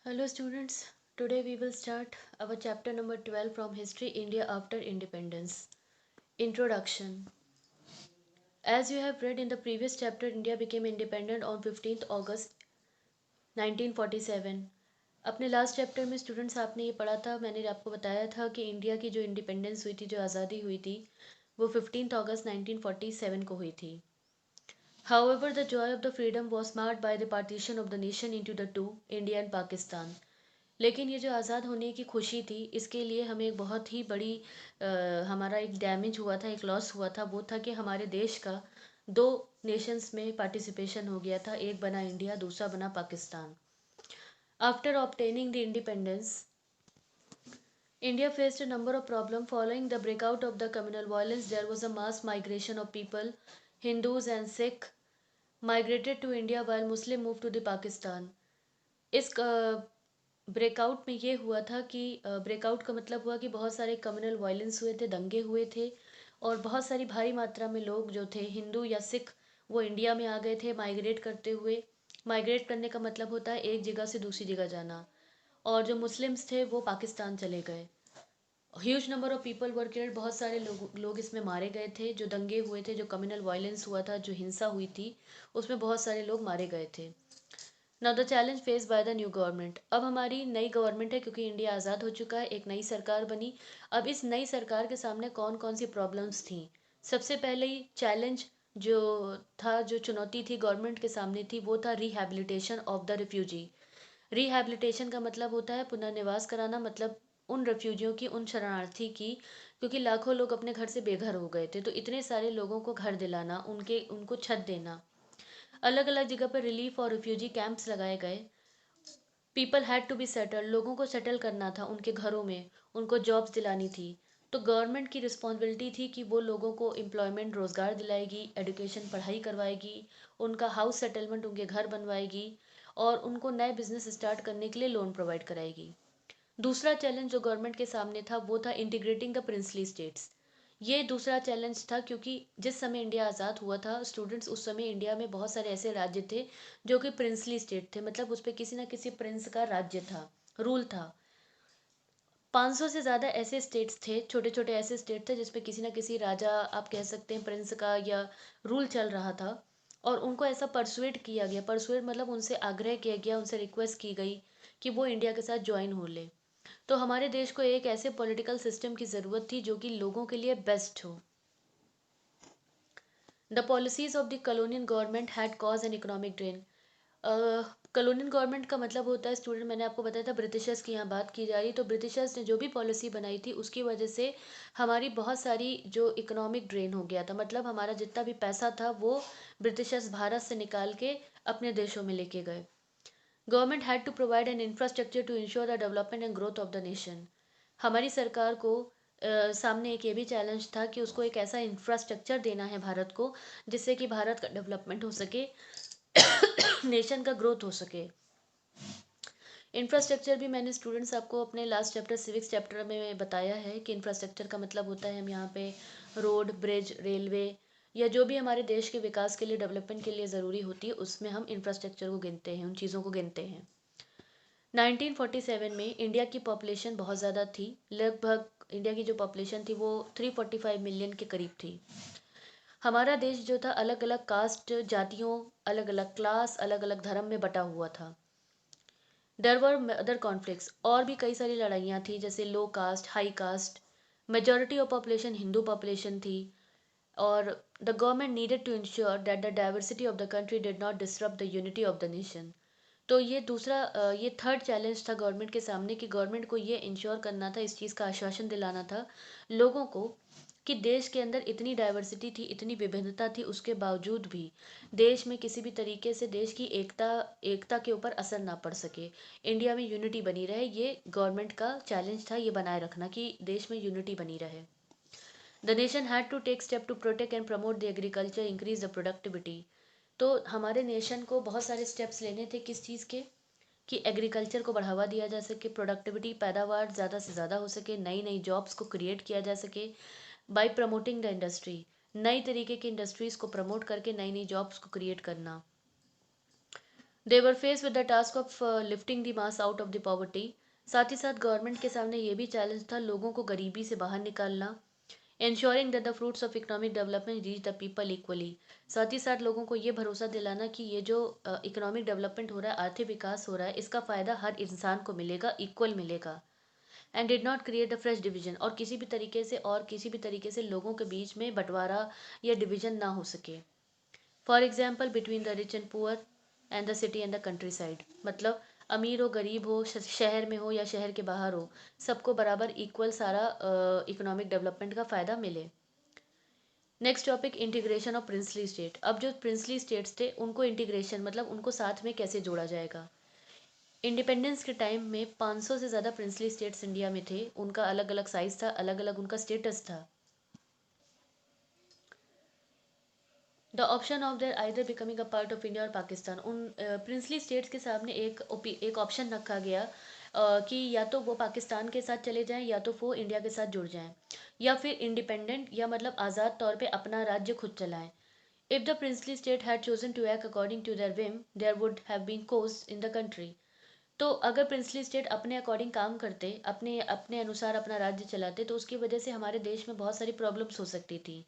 Hello students, today we will start our chapter number 12 from History India after Independence. Introduction. As you have read in the previous chapter, India became independent on 15th August 1947. अपने last chapter में students आपने ये पढ़ा था, मैंने आपको बताया था कि इंडिया की जो इंडिपेंडेंस हुई थी, जो आज़ादी हुई थी, वो 15th अगस्त 1947 को हुई थी. However, the joy of the freedom was marred by the partition of the nation into the two, India and Pakistan. लेकिन ये जो आज़ाद होने की खुशी थी, इसके लिए हमें एक बहुत ही बड़ी हमारा एक डैमेज हुआ था, एक लॉस हुआ था. वो था कि हमारे देश का दो नेशंस में पार्टिसिपेशन हो गया था. एक बना इंडिया, दूसरा बना Pakistan. After obtaining the independence, India faced a number of problems following the breakout of the communal violence. There was a mass migration of people, Hindus and Sikh migrated to India while Muslim moved to the Pakistan. इस breakout में ये हुआ था कि breakout का मतलब हुआ कि बहुत सारे कम्युनल वायलेंस हुए थे, दंगे हुए थे और बहुत सारी भारी मात्रा में लोग जो थे हिंदू या सिख वो इंडिया में आ गए थे माइग्रेट करते हुए. माइग्रेट करने का मतलब होता है एक जगह से दूसरी जगह जाना. और जो मुस्लिम्स थे वो पाकिस्तान चले गए. Huge number of people were killed. बहुत सारे लोग इसमें मारे गए थे. जो दंगे हुए थे, जो कम्युनल वायलेंस हुआ था, जो हिंसा हुई थी, उसमें बहुत सारे लोग मारे गए थे. Now the challenge face by the new government. अब हमारी नई गवर्नमेंट है क्योंकि इंडिया आज़ाद हो चुका है, एक नई सरकार बनी. अब इस नई सरकार के सामने कौन कौन सी प्रॉब्लम्स थी. सबसे पहले ही चैलेंज जो था, जो चुनौती थी गवर्नमेंट के सामने थी, वो था rehabilitation of the refugee. Rehabilitation का मतलब होता है पुनर्निवास कराना, मतलब उन रेफ्यूजियों की, उन शरणार्थी की, क्योंकि लाखों लोग अपने घर से बेघर हो गए थे, तो इतने सारे लोगों को घर दिलाना, उनको छत देना. अलग अलग जगह पर रिलीफ और रिफ्यूजी कैंप्स लगाए गए. People had to be settle. लोगों को सेटल करना था उनके घरों में, उनको जॉब्स दिलानी थी. तो गवर्नमेंट की रिस्पॉन्सिबिलिटी थी कि वो लोगों को एम्प्लॉयमेंट, रोज़गार दिलाएगी, एजुकेशन, पढ़ाई करवाएगी, उनका हाउस सेटलमेंट, उनके घर बनवाएगी और उनको नए बिजनेस स्टार्ट करने के लिए लोन प्रोवाइड कराएगी. दूसरा चैलेंज जो गवर्नमेंट के सामने था वो था इंटीग्रेटिंग द प्रिंसली स्टेट्स. ये दूसरा चैलेंज था क्योंकि जिस समय इंडिया आज़ाद हुआ था स्टूडेंट्स, उस समय इंडिया में बहुत सारे ऐसे राज्य थे जो कि प्रिंसली स्टेट थे, मतलब उस पर किसी ना किसी प्रिंस का राज्य था, रूल था. 500 से ज़्यादा ऐसे स्टेट्स थे, छोटे छोटे ऐसे स्टेट थे जिसपे किसी ना किसी राजा, आप कह सकते हैं प्रिंस का या रूल चल रहा था. और उनको ऐसा परसुएट किया गया, परसुएट मतलब उनसे आग्रह किया गया, उनसे रिक्वेस्ट की गई कि वो इंडिया के साथ ज्वाइन हो ले. तो हमारे देश को एक ऐसे पॉलिटिकल सिस्टम की ज़रूरत थी जो कि लोगों के लिए बेस्ट हो. The policies of the colonial government had cause an economic drain. Colonial government का मतलब होता है स्टूडेंट, मैंने आपको बताया था ब्रिटिशर्स की यहाँ बात की जा रही, तो ब्रिटिशर्स ने जो भी पॉलिसी बनाई थी उसकी वजह से हमारी बहुत सारी जो इकोनॉमिक ड्रेन हो गया था, मतलब हमारा जितना भी पैसा था वो ब्रिटिशर्स भारत से निकाल के अपने देशों में लेके गए. Government had to provide an infrastructure to ensure the development and growth of the nation. हमारी सरकार को सामने एक ये भी चैलेंज था कि उसको एक ऐसा इंफ्रास्ट्रक्चर देना है भारत को जिससे कि भारत का डेवलपमेंट हो सके, नेशन का ग्रोथ हो सके. इंफ्रास्ट्रक्चर भी मैंने स्टूडेंट्स आपको अपने लास्ट चैप्टर सिविक्स चैप्टर में बताया है कि इंफ्रास्ट्रक्चर का मतलब होता है हम यहाँ पे रोड, ब्रिज, रेलवे या जो भी हमारे देश के विकास के लिए, डेवलपमेंट के लिए ज़रूरी होती है, उसमें हम इंफ्रास्ट्रक्चर को गिनते हैं, उन चीज़ों को गिनते हैं. 1947 में इंडिया की पॉपुलेशन बहुत ज़्यादा थी. लगभग इंडिया की जो पॉपुलेशन थी वो 345 मिलियन के करीब थी. हमारा देश जो था अलग अलग कास्ट, जातियों, अलग अलग क्लास, अलग अलग धर्म में बटा हुआ था. There were other conflicts. और भी कई सारी लड़ाइयाँ थी, जैसे low caste, high caste. Majority of population Hindu population थी. और the government needed to ensure that the diversity of the country did not disrupt the unity of the nation. तो ये दूसरा, ये थर्ड चैलेंज था गवर्नमेंट के सामने कि गवर्नमेंट को ये इंश्योर करना था, इस चीज़ का आश्वासन दिलाना था लोगों को कि देश के अंदर इतनी डाइवर्सिटी थी, इतनी विभिन्नता थी, उसके बावजूद भी देश में किसी भी तरीके से देश की एकता एकता के ऊपर असर ना पड़ सके, इंडिया में यूनिटी बनी रहे. ये गवर्नमेंट का चैलेंज था, ये बनाए रखना कि देश में यूनिटी बनी रहे. The nation had to take step to protect and promote the agriculture, increase the productivity. तो हमारे नेशन को बहुत सारे स्टेप्स लेने थे, किस चीज़ के, कि एग्रीकल्चर को बढ़ावा दिया जा सके, प्रोडक्टिविटी, पैदावार ज़्यादा से ज़्यादा हो सके, नई नई जॉब्स को क्रिएट किया जा सके बाय प्रमोटिंग द इंडस्ट्री. नई तरीके की इंडस्ट्रीज़ को प्रमोट करके नई नई जॉब्स को क्रिएट करना. They were face with the task of lifting the mass out of the poverty. साथ ही साथ गवर्नमेंट के सामने ये भी चैलेंज था लोगों को गरीबी से बाहर निकालना। ensuring that the fruits of economic development reach the people equally। साथ ही साथ लोगों को ये भरोसा दिलाना कि ये जो इकोनॉमिक डेवलपमेंट हो रहा है, आर्थिक विकास हो रहा है, इसका फ़ायदा हर इंसान को मिलेगा, इक्वल मिलेगा। And did not create a fresh division, और किसी भी तरीके से लोगों के बीच में बंटवारा या डिवीजन ना हो सके। For example between the rich and poor and the city and the country side, मतलब अमीर हो गरीब हो, शहर में हो या शहर के बाहर हो, सबको बराबर इक्वल सारा इकोनॉमिक डेवलपमेंट का फ़ायदा मिले। Next topic, integration of princely state. अब जो प्रिंसली स्टेट्स थे उनको इंटीग्रेशन मतलब उनको साथ में कैसे जोड़ा जाएगा। इंडिपेंडेंस के टाइम में 500 से ज़्यादा प्रिंसली स्टेट्स इंडिया में थे, उनका अलग अलग साइज था, अलग अलग उनका स्टेटस था। The option of their either becoming a part of India और पाकिस्तान, उन प्रिंसली स्टेट्स के सामने एक ऑप्शन रखा गया कि या तो वो पाकिस्तान के साथ चले जाएं या तो वो इंडिया के साथ जुड़ जाएं, या फिर इंडिपेंडेंट या मतलब आज़ाद तौर पे अपना राज्य खुद चलाएं। If the princely state had chosen to act according to their whim there would have been chaos in the country. तो अगर प्रिंसली स्टेट अपने अकॉर्डिंग काम करते, अपने अपने अनुसार अपना राज्य चलाते, तो उसकी वजह से हमारे देश में बहुत सारी प्रॉब्लम्स हो सकती थी।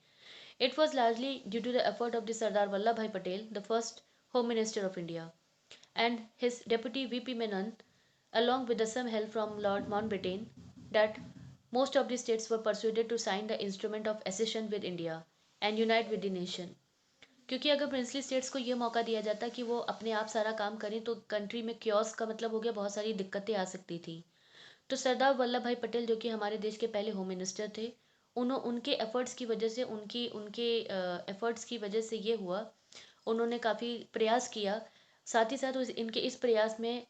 It was largely due to the effort of the Sardar Vallabhbhai Patel, the first Home Minister of India, and his deputy VP Menon, along with the some help from Lord Mountbatten, that most of the states were persuaded to sign the instrument of accession with India and unite with the nation। क्योंकि अगर princely states को ये मौका दिया जाता कि वो अपने आप सारा काम करें तो कंट्री में क्योस का मतलब हो गया बहुत सारी दिक्कतें आ सकती थी। तो सरदार वल्लभ भाई पटेल जो कि हमारे देश के पहले होम मिनिस्टर थे, उनके एफर्ट्स की वजह से उनकी उनके एफर्ट्स की वजह से ये हुआ, उन्होंने काफ़ी प्रयास किया। साथ ही साथ इनके इस प्रयास में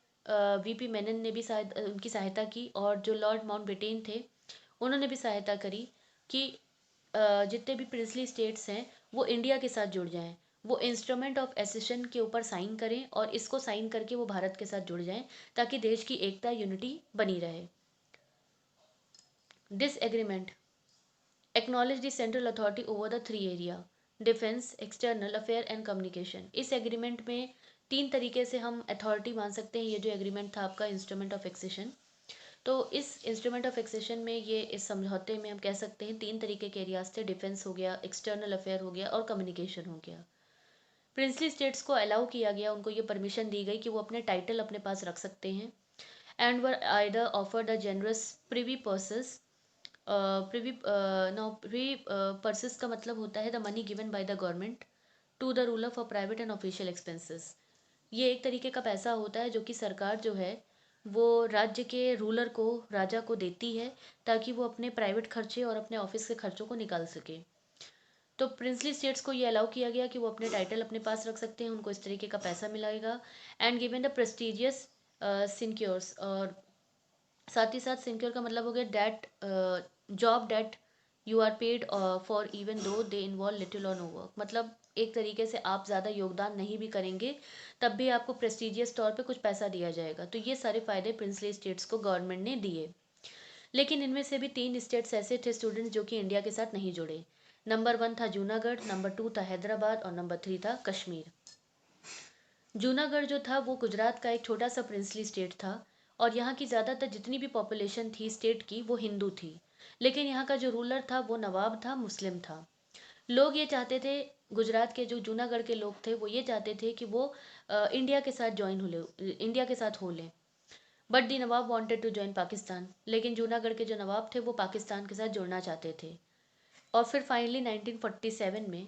वीपी मेनन ने भी उनकी सहायता की, और जो लॉर्ड माउंटबेटेन थे उन्होंने भी सहायता करी कि जितने भी प्रिंसली स्टेट्स हैं वो इंडिया के साथ जुड़ जाएं, वो इंस्ट्रूमेंट ऑफ एसेशन के ऊपर साइन करें और इसको साइन करके वो भारत के साथ जुड़ जाएं, ताकि देश की एकता यूनिटी बनी रहे। This agreement acknowledge the central authority over the three area, defence, external affair and communication. इस एग्रीमेंट में तीन तरीके से हम अथॉरिटी मान सकते हैं ये जो एग्रीमेंट था आपका इंस्ट्रूमेंट ऑफ एक्सेशन। तो इस इंस्ट्रूमेंट ऑफ एक्सेशन में ये इस समझौते में हम कह सकते हैं तीन तरीके के एरियाज थे, डिफेंस हो गया, एक्सटर्नल अफेयर हो गया और कम्युनिकेशन हो गया। प्रिंसली स्टेट्स को अलाउ किया गया, उनको ये परमिशन दी गई कि वो अपने टाइटल अपने पास रख सकते हैं, and were either offer the generous privy purses. Privy now privy purses का मतलब होता है the money given by the government to the ruler for private and official expenses. ये एक तरीके का पैसा होता है जो कि सरकार जो है वो राज्य के रूलर को, राजा को देती है, ताकि वो अपने प्राइवेट खर्चे और अपने ऑफिस के खर्चों को निकाल सके। तो प्रिंसली स्टेट्स को ये अलाउ किया गया कि वो अपने टाइटल अपने पास रख सकते हैं, उनको इस तरीके का पैसा मिलेगा, and given the prestigious sinecures. और साथ ही साथ सिंक्योर का मतलब हो गया that, job that you are paid for even though they involve little or no work, मतलब एक तरीके से आप ज़्यादा योगदान नहीं भी करेंगे तब भी आपको प्रेस्टिजियस तौर पे कुछ पैसा दिया जाएगा। तो ये सारे फायदे प्रिंसली स्टेट्स को गवर्नमेंट ने दिए। लेकिन इनमें से भी तीन स्टेट्स ऐसे थे स्टूडेंट्स जो कि इंडिया के साथ नहीं जुड़े। नंबर 1 था जूनागढ़, नंबर 2 था हैदराबाद और नंबर 3 था कश्मीर। जूनागढ़ जो था वो गुजरात का एक छोटा सा प्रिंसली स्टेट था, और यहाँ की ज़्यादातर जितनी भी पॉपुलेशन थी स्टेट की वो हिंदू थी। लेकिन यहाँ का जो रूलर था वो नवाब था, मुस्लिम था। लोग ये चाहते थे, गुजरात के जो जूनागढ़ के लोग थे वो ये चाहते थे कि वो इंडिया के साथ ज्वाइन हो ले, इंडिया के साथ हो लें। But the nawab wanted to join Pakistan, लेकिन जूनागढ़ के जो नवाब थे वो पाकिस्तान के साथ जुड़ना चाहते थे। और फिर फाइनली 1947 में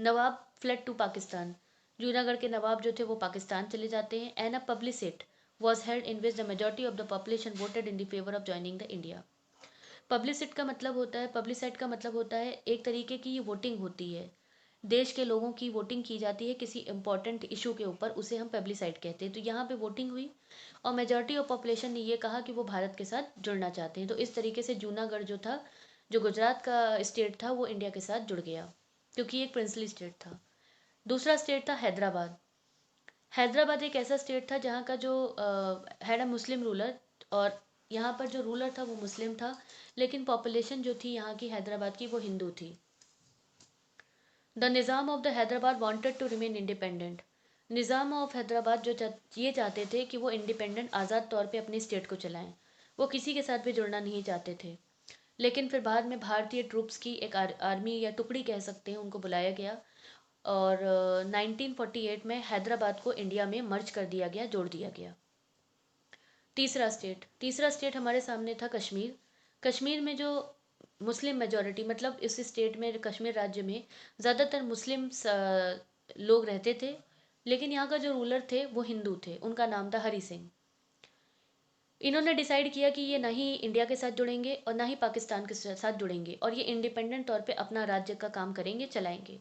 नवाब फ्लड टू पाकिस्तान। जूनागढ़ के नवाब जो थे वो पाकिस्तान चले जाते हैं, and a plebiscite was held in which the majority of the population voted in the favour of joining the India. Plebiscite का मतलब होता है एक तरीके की ये वोटिंग होती है, देश के लोगों की वोटिंग की जाती है किसी इंपॉर्टेंट इशू के ऊपर, उसे हम पब्लिसाइट कहते हैं। तो यहाँ पे वोटिंग हुई और मेजॉरिटी ऑफ पॉपुलेशन ने ये कहा कि वो भारत के साथ जुड़ना चाहते हैं। तो इस तरीके से जूनागढ़ जो था, जो गुजरात का स्टेट था, वो इंडिया के साथ जुड़ गया क्योंकि एक प्रिंसली स्टेट था। दूसरा स्टेट था हैदराबाद। हैदराबाद एक ऐसा स्टेट था जहाँ का जो हैड अ मुस्लिम रूलर, और यहाँ पर जो रूलर था वो मुस्लिम था, लेकिन पॉपुलेशन जो थी यहाँ की हैदराबाद की वो हिंदू थी। The Nizam of the Hyderabad wanted to remain independent. Nizam of Hyderabad ये चाहते थे कि वो इंडिपेंडेंट आज़ाद तौर पे अपनी स्टेट को चलाएं। वो किसी के साथ भी जुड़ना नहीं चाहते थे। लेकिन फिर बाद में भारतीय ट्रूप्स की एक आर्मी या टुकड़ी कह सकते हैं, उनको बुलाया गया और 1948 में हैदराबाद को इंडिया में मर्ज कर दिया गया, जोड़ दिया गया। तीसरा स्टेट हमारे सामने था कश्मीर। कश्मीर में जो मुस्लिम मेजॉरिटी, मतलब इस स्टेट में, कश्मीर राज्य में ज़्यादातर मुस्लिम लोग रहते थे, लेकिन यहाँ का जो रूलर थे वो हिंदू थे। उनका नाम था हरि सिंह। इन्होंने डिसाइड किया कि ये ना ही इंडिया के साथ जुड़ेंगे और ना ही पाकिस्तान के साथ जुड़ेंगे, और ये इंडिपेंडेंट तौर पे अपना राज्य का काम करेंगे, चलाएंगे।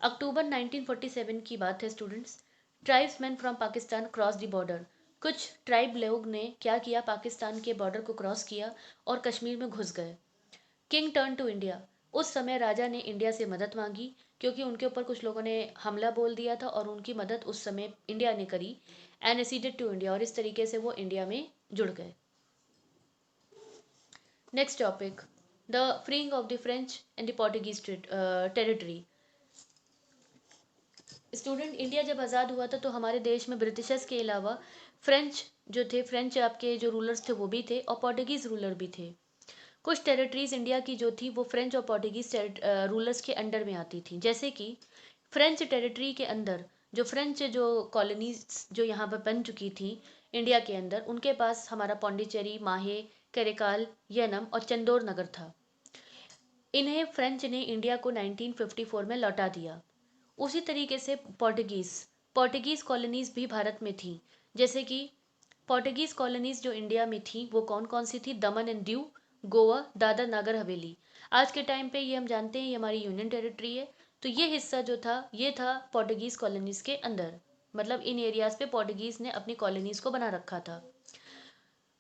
अक्टूबर 1947 की बात है students. Tribesman from Pakistan cross the border. कुछ ट्राइब लोग ने क्या किया, पाकिस्तान के बॉर्डर को क्रॉस किया और कश्मीर में घुस गए। King turn to India. उस समय राजा ने इंडिया से मदद मांगी, क्योंकि उनके ऊपर कुछ लोगों ने हमला बोल दिया था और उनकी मदद उस समय इंडिया ने करी, एंड एसीडेड टू इंडिया, और इस तरीके से वो इंडिया में जुड़ गए। Next topic, the freeing of the French and the Portuguese territory. Student, India जब आज़ाद हुआ था तो हमारे देश में ब्रिटिशर्स के अलावा फ्रेंच जो थे, फ्रेंच आपके जो रूलर्स थे वो भी थे, और पोर्टुगीज रूलर भी थे। कुछ टेरिटरीज इंडिया की जो थी वो फ्रेंच और पोर्टुगीज रूलर्स के अंडर में आती थी। जैसे कि फ्रेंच टेरिटरी के अंदर जो फ्रेंच जो कॉलोनीज जो यहाँ पर बन चुकी थी इंडिया के अंदर, उनके पास हमारा पौंडीचेरी, माहे, करिकाल, यनम और चंदोर नगर था। इन्हें फ्रेंच ने इंडिया को 1954 में लौटा दिया। उसी तरीके से पोर्टुगीज कॉलोनीज भी भारत में थी। जैसे कि पोर्टुगीज कॉलोनीज जो इंडिया में थी वो कौन कौन सी थी? दमन एंड दीव, गोवा, दादर नागर हवेली। आज के टाइम पे ये हम जानते हैं ये हमारी यूनियन टेरिटरी है। तो ये हिस्सा जो था ये था पोर्टुगीज कॉलोनीज के अंदर, मतलब इन एरियाज पे पोर्टुगीज ने अपनी कॉलोनीज को बना रखा था।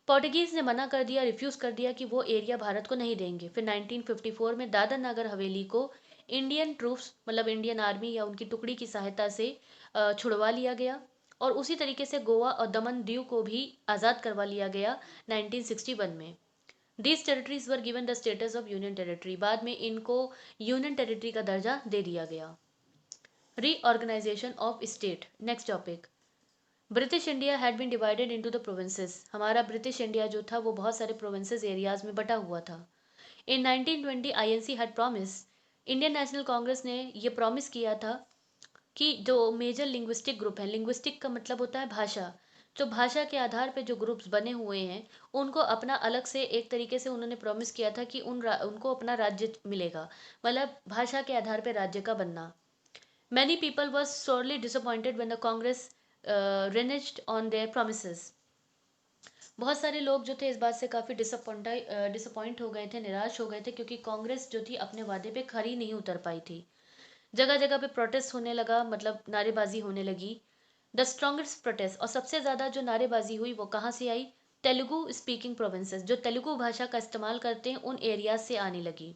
पोर्टुगीज ने मना कर दिया, रिफ्यूज कर दिया कि वो एरिया भारत को नहीं देंगे। फिर 1954 में दादर नागर हवेली को इंडियन ट्रूप्स, मतलब इंडियन आर्मी या उनकी टुकड़ी की सहायता से छुड़वा लिया गया, और उसी तरीके से गोवा और दमन दीव को भी आज़ाद करवा लिया गया 1961 में। These territories were given the status of union territory. बाद में इनको यूनियन टेरिटरी का दर्जा दे दिया गया। Reorganization of state. Next topic, British India had been divided into the provinces. हमारा ब्रिटिश इंडिया जो था वो बहुत सारे प्रोविंसेस एरियाज में बटा हुआ था। इन 1920 INC had promise, Indian national Congress ने ये प्रॉमिस किया था कि जो मेजर लिंग्विस्टिक ग्रुप है, लिंग्विस्टिक का मतलब होता है भाषा, जो भाषा के आधार पे जो ग्रुप्स बने हुए हैं उनको अपना अलग से एक तरीके से उन्होंने प्रॉमिस किया था कि उनको अपना राज्य मिलेगा, मतलब भाषा के आधार पे राज्य का बनना। Many people were sorely disappointed when the Congress reneged on their promises. बहुत सारे लोग जो थे इस बात से काफ़ी डिसअपॉइंट हो गए थे, निराश हो गए थे, क्योंकि कांग्रेस जो थी अपने वादे पे खरी नहीं उतर पाई थी। जगह जगह पे प्रोटेस्ट होने लगा, मतलब नारेबाजी होने लगी। द स्ट्रॉन्गेस्ट प्रोटेस्ट और सबसे ज़्यादा जो नारेबाजी हुई वो कहाँ से आई? तेलुगु स्पीकिंग प्रोविंसेस, जो तेलुगु भाषा का इस्तेमाल करते हैं उन एरियाज से आने लगी।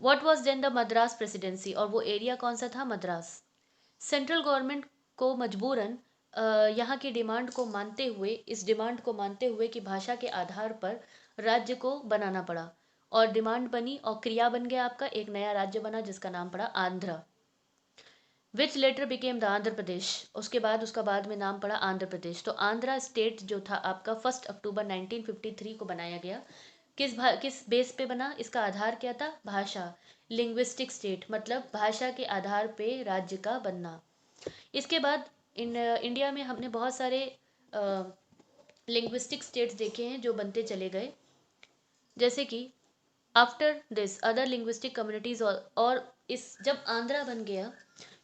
What was then the Madras presidency, और वो एरिया कौन सा था? मद्रास। सेंट्रल गवर्नमेंट को मजबूरन यहाँ की डिमांड को मानते हुए, इस डिमांड को मानते हुए कि भाषा के आधार पर राज्य को बनाना पड़ा, और डिमांड बनी और क्रिया बन गया, आपका एक नया राज्य बना जिसका नाम पड़ा आंध्र, विच letter became the Andhra Pradesh. उसके बाद उसका बाद में नाम पड़ा आंध्र प्रदेश। तो आंध्रा स्टेट जो था आपका 1 अक्टूबर 1953 को बनाया गया। किस बेस पे बना? इसका आधार क्या था? भाषा, लिंग्विस्टिक स्टेट, मतलब भाषा के आधार पे राज्य का बनना। इसके बाद इंडिया में हमने बहुत सारे लिंग्विस्टिक स्टेट्स देखे हैं जो बनते चले गए, जैसे कि after this other linguistic communities, और इस जब आंध्रा बन गया,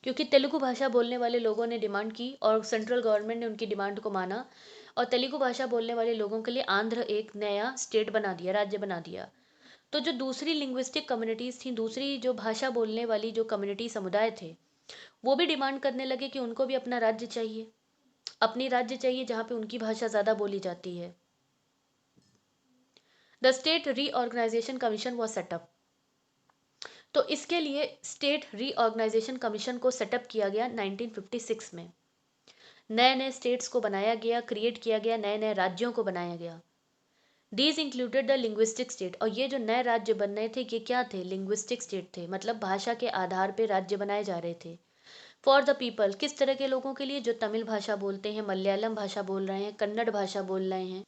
क्योंकि तेलुगु भाषा बोलने वाले लोगों ने डिमांड की और सेंट्रल गवर्नमेंट ने उनकी डिमांड को माना, और तेलुगु भाषा बोलने वाले लोगों के लिए आंध्र एक नया स्टेट बना दिया, राज्य बना दिया। तो जो दूसरी लिंग्विस्टिक कम्युनिटीज थी, दूसरी जो भाषा बोलने वाली जो कम्युनिटी समुदाय थे, वो भी डिमांड करने लगे कि उनको भी अपना राज्य चाहिए, अपनी राज्य चाहिए जहाँ पे उनकी भाषा ज़्यादा बोली जाती है। The state reorganization commission was set up. तो इसके लिए स्टेट रीऑर्गेनाइजेशन कमीशन को सेटअप किया गया 1956 में। नए नए स्टेट्स को बनाया गया, क्रिएट किया गया, नए नए राज्यों को बनाया गया। These included the linguistic state, और ये जो नए राज्य बन रहे थे ये क्या थे? लिंग्विस्टिक स्टेट थे, मतलब भाषा के आधार पे राज्य बनाए जा रहे थे। फॉर द पीपल, किस तरह के लोगों के लिए? जो तमिल भाषा बोलते हैं, मलयालम भाषा बोल रहे हैं, कन्नड़ भाषा बोल रहे हैं,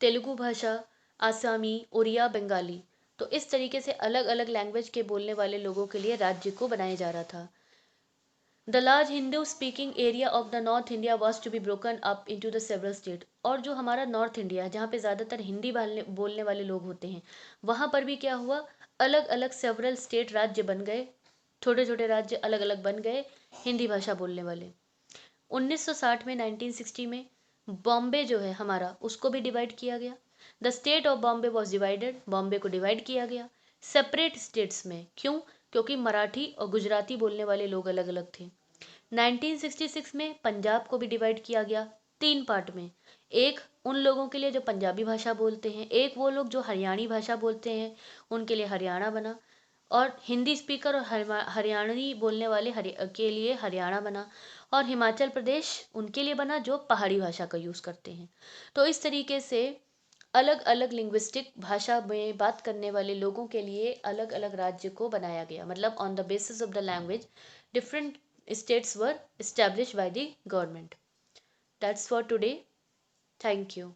तेलुगु भाषा, आसामी, उड़िया, बंगाली। तो इस तरीके से अलग अलग लैंग्वेज के बोलने वाले लोगों के लिए राज्य को बनाया जा रहा था। The large Hindu speaking area of the north India was to be broken up into the several state. और जो हमारा नॉर्थ इंडिया, जहाँ पे ज़्यादातर हिंदी बोलने वाले लोग होते हैं, वहाँ पर भी क्या हुआ, अलग अलग सेवरल स्टेट, राज्य बन गए, छोटे छोटे राज्य अलग अलग बन गए हिंदी भाषा बोलने वाले। 1960 में, 1960 में बॉम्बे जो है हमारा, उसको भी डिवाइड किया गया। The state of Bombay was divided, Bombay को डिवाइड किया गया सेपरेट स्टेट्स में। क्यों? क्योंकि मराठी और गुजराती बोलने वाले लोग अलग अलग थे। 1966 में पंजाब को भी डिवाइड किया गया 3 पार्ट में। एक उन लोगों के लिए जो पंजाबी भाषा बोलते हैं, एक वो लोग जो हरियाणी भाषा बोलते हैं, उनके लिए हरियाणा बना, और हिंदी स्पीकर और हरियाणवी बोलने वाले के लिए हरियाणा बना, और हिमाचल प्रदेश उनके लिए बना जो पहाड़ी भाषा का यूज़ करते हैं। तो इस तरीके से अलग अलग लिंग्विस्टिक भाषा में बात करने वाले लोगों के लिए अलग अलग राज्य को बनाया गया, मतलब on the basis of the language different states were established by the government. That's for today. Thank you.